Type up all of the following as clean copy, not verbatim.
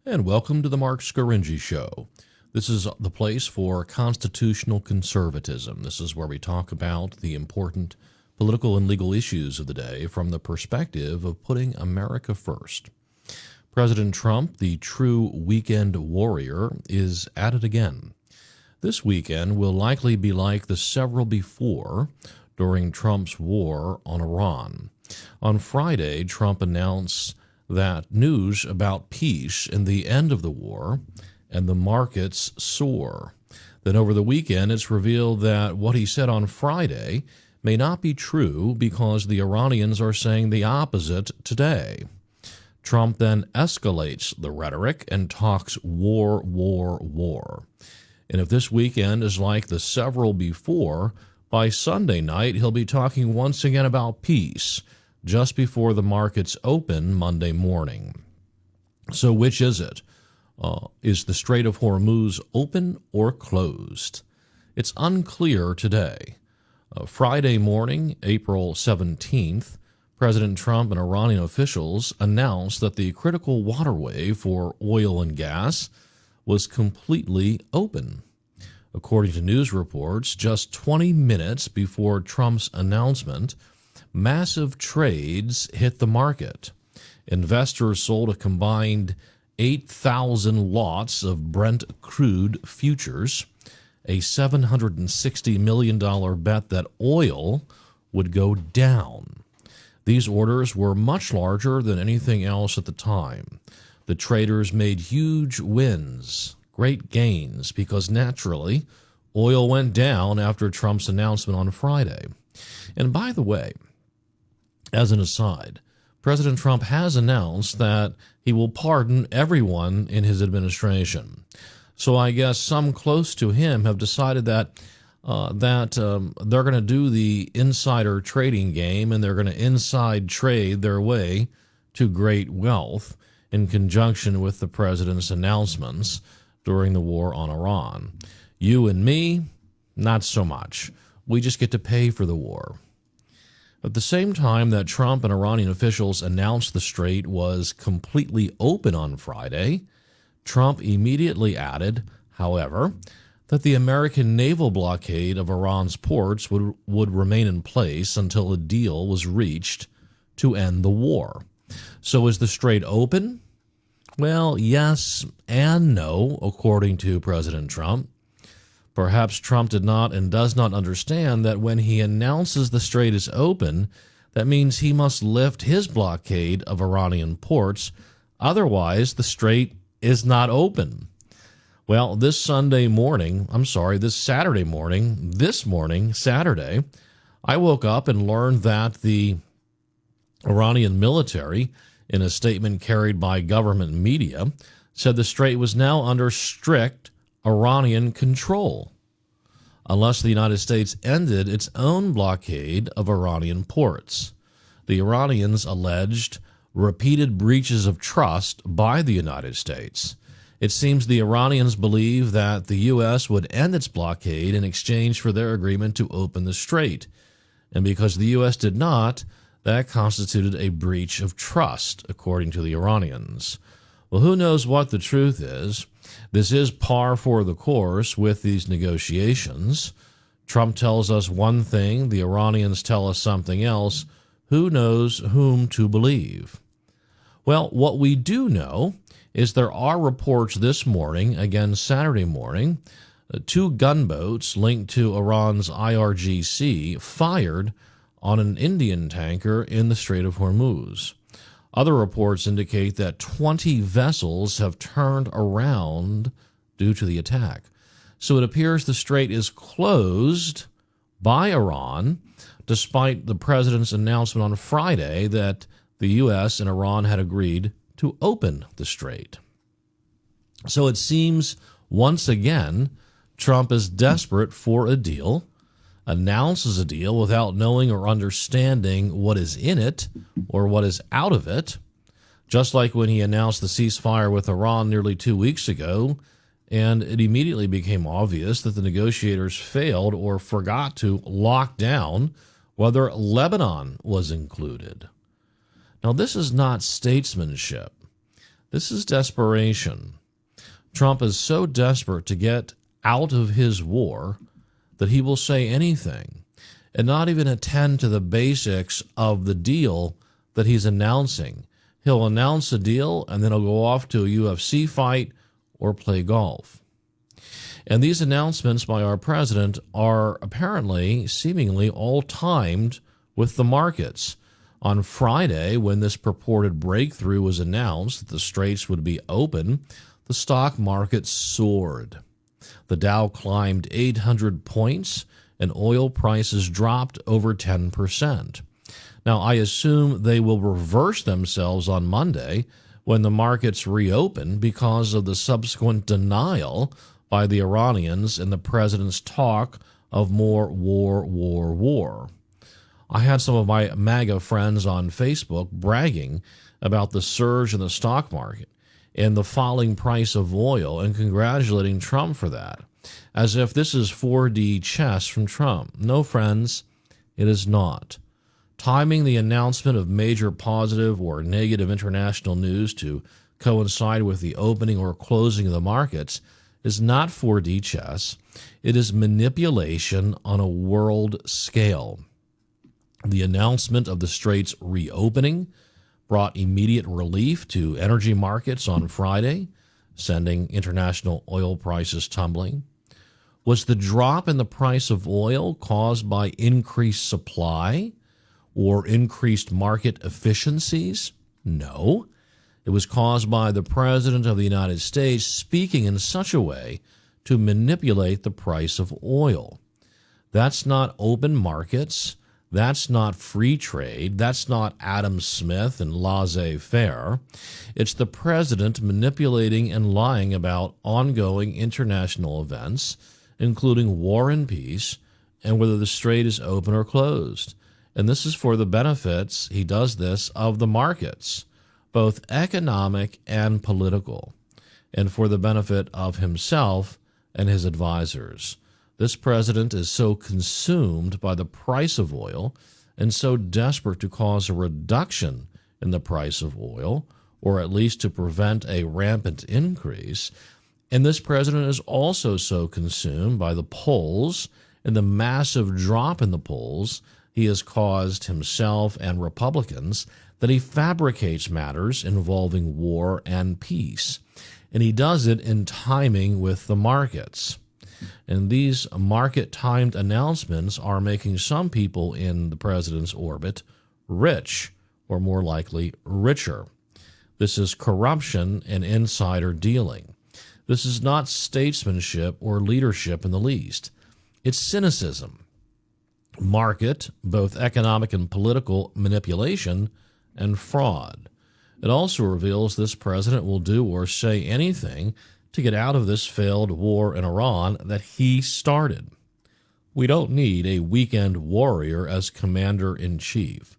And welcome to the Mark Scaringi Show. This is the place for constitutional conservatism. This is where we talk about the important political and legal issues of the day from the perspective of putting America first. President Trump, the true weekend warrior, is at it again. This weekend will likely be like the several before during Trump's war on Iran. On Friday, Trump announced that news about peace and the end of the war, and the markets soar. Then over the weekend, it's revealed that what he said on Friday may not be true because the Iranians are saying the opposite today. Trump then escalates the rhetoric and talks war, war, war. And if this weekend is like the several before, by Sunday night he'll be talking once again about peace, just before the markets open Monday morning. So which is it? Is the Strait of Hormuz open or closed? It's unclear today. Friday morning, April 17th, President Trump and Iranian officials announced that the critical waterway for oil and gas was completely open. According to news reports, just 20 minutes before Trump's announcement, massive trades hit the market. Investors sold a combined 8,000 lots of Brent crude futures, a $760 million bet that oil would go down. These orders were much larger than anything else at the time. The traders made huge wins, great gains, because naturally, oil went down after Trump's announcement on Friday. And by the way, as an aside, President Trump has announced that he will pardon everyone in his administration. So I guess some close to him have decided that they're going to do the insider trading game and they're going to inside trade their way to great wealth in conjunction with the president's announcements during the war on Iran. You and me, not so much. We just get to pay for the war. At the same time that Trump and Iranian officials announced the strait was completely open on Friday, Trump immediately added, however, that the American naval blockade of Iran's ports would remain in place until a deal was reached to end the war. So is the strait open? Well, yes and no, according to President Trump. Perhaps Trump did not and does not understand that when he announces the strait is open, that means he must lift his blockade of Iranian ports. Otherwise, the strait is not open. Well, this Saturday morning, Saturday, I woke up and learned that the Iranian military, in a statement carried by government media, said the strait was now under strict Iranian control, unless the United States ended its own blockade of Iranian ports. The Iranians alleged repeated breaches of trust by the United States. It seems the Iranians believe that the U.S. would end its blockade in exchange for their agreement to open the strait. And because the U.S. did not, that constituted a breach of trust, according to the Iranians. Well, who knows what the truth is? This is par for the course with these negotiations. Trump tells us one thing, the Iranians tell us something else. Who knows whom to believe? Well, what we do know is there are reports this morning, again Saturday morning, two gunboats linked to Iran's IRGC fired on an Indian tanker in the Strait of Hormuz. Other reports indicate that 20 vessels have turned around due to the attack. So it appears the strait is closed by Iran, despite the president's announcement on Friday that the U.S. and Iran had agreed to open the strait. So it seems, once again, Trump is desperate for a deal, announces a deal without knowing or understanding what is in it or what is out of it, just like when he announced the ceasefire with Iran nearly 2 weeks ago, and it immediately became obvious that the negotiators failed or forgot to lock down whether Lebanon was included. Now, this is not statesmanship. This is desperation. Trump is so desperate to get out of his war that he will say anything and not even attend to the basics of the deal that he's announcing. He'll announce a deal and then he'll go off to a UFC fight or play golf. And these announcements by our president are apparently, seemingly all timed with the markets. On Friday, when this purported breakthrough was announced that the straits would be open, the stock market soared. The Dow climbed 800 points and oil prices dropped over 10%. Now, I assume they will reverse themselves on Monday when the markets reopen because of the subsequent denial by the Iranians and the president's talk of more war. I had some of my MAGA friends on Facebook bragging about the surge in the stock market and the falling price of oil and congratulating Trump for that, as if this is 4D chess from Trump. No, friends, it is not. Timing the announcement of major positive or negative international news to coincide with the opening or closing of the markets is not 4D chess. It is manipulation on a world scale. The announcement of the straits reopening brought immediate relief to energy markets on Friday, sending international oil prices tumbling. Was the drop in the price of oil caused by increased supply or increased market efficiencies? No. It was caused by the President of the United States speaking in such a way to manipulate the price of oil. That's not open markets. That's not free trade. That's not Adam Smith and laissez-faire. It's the president manipulating and lying about ongoing international events, including war and peace, and whether the strait is open or closed. And this is for the benefits, he does this, of the markets, both economic and political, and for the benefit of himself and his advisors. This president is so consumed by the price of oil and so desperate to cause a reduction in the price of oil, or at least to prevent a rampant increase. And this president is also so consumed by the polls and the massive drop in the polls he has caused himself and Republicans that he fabricates matters involving war and peace. And he does it in timing with the markets. And these market-timed announcements are making some people in the president's orbit rich, or more likely richer. This is corruption and insider dealing. This is not statesmanship or leadership in the least. It's cynicism, market, both economic and political manipulation, and fraud. It also reveals this president will do or say anything to get out of this failed war in Iran that he started. We don't need a weekend warrior as commander-in-chief.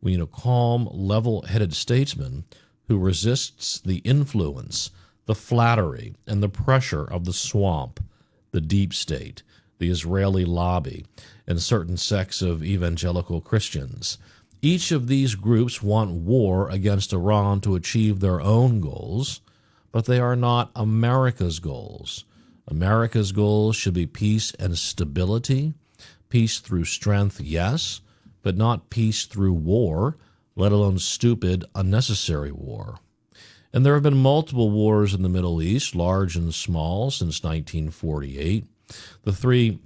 We need a calm, level-headed statesman who resists the influence, the flattery, and the pressure of the swamp, the deep state, the Israeli lobby, and certain sects of evangelical Christians. Each of these groups want war against Iran to achieve their own goals, but they are not America's goals. America's goals should be peace and stability, peace through strength, yes, but not peace through war, let alone stupid, unnecessary war. And there have been multiple wars in the Middle East, large and small, since 1948. The three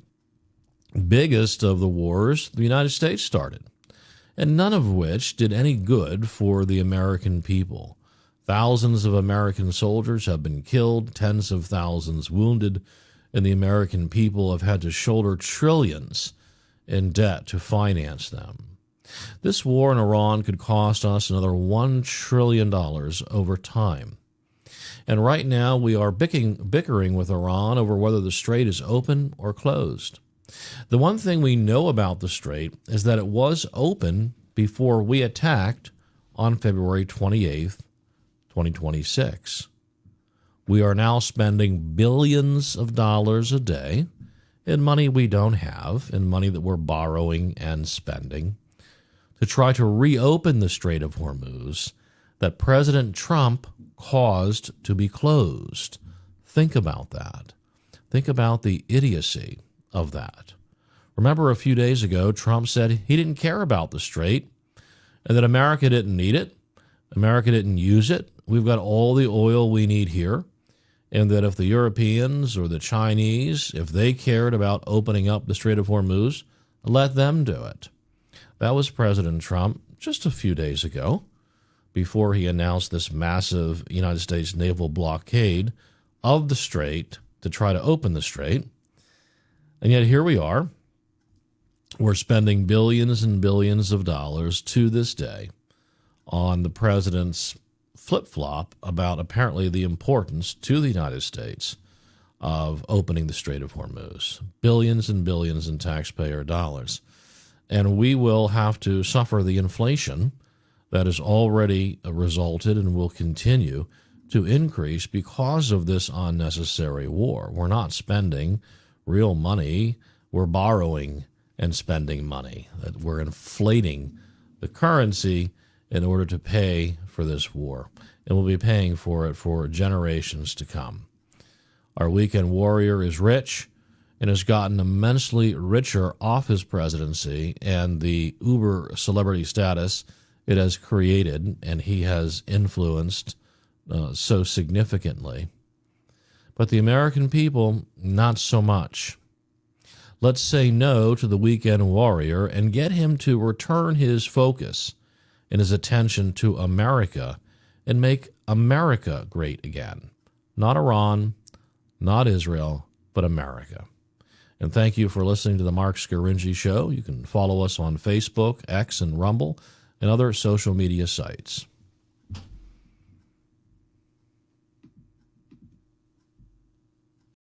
biggest of the wars the United States started, and none of which did any good for the American people. Thousands of American soldiers have been killed, tens of thousands wounded, and the American people have had to shoulder trillions in debt to finance them. This war in Iran could cost us another $1 trillion over time. And right now we are bickering with Iran over whether the strait is open or closed. The one thing we know about the strait is that it was open before we attacked on February 28th, 2026. We are now spending billions of dollars a day in money we don't have, in money that we're borrowing and spending, to try to reopen the Strait of Hormuz that President Trump caused to be closed. Think about that. Think about the idiocy of that. Remember a few days ago, Trump said he didn't care about the strait and that America didn't need it. America didn't use it. We've got all the oil we need here. And that if the Europeans or the Chinese, if they cared about opening up the Strait of Hormuz, let them do it. That was President Trump just a few days ago, before he announced this massive United States naval blockade of the strait to try to open the strait. And yet here we are. We're spending billions and billions of dollars to this day on the president's flip-flop about apparently the importance to the United States of opening the Strait of Hormuz. Billions and billions in taxpayer dollars. And we will have to suffer the inflation that has already resulted and will continue to increase because of this unnecessary war. We're not spending real money. We're borrowing and spending money. That we're inflating the currency in order to pay for this war. And we'll be paying for it for generations to come. Our weekend warrior is rich and has gotten immensely richer off his presidency and the uber celebrity status it has created and he has influenced so significantly. But the American people, not so much. Let's say no to the weekend warrior and get him to return his focus and his attention to America and make America great again. Not Iran, not Israel, but America. And thank you for listening to the Mark Scaringi Show. You can follow us on Facebook, X, and Rumble, and other social media sites.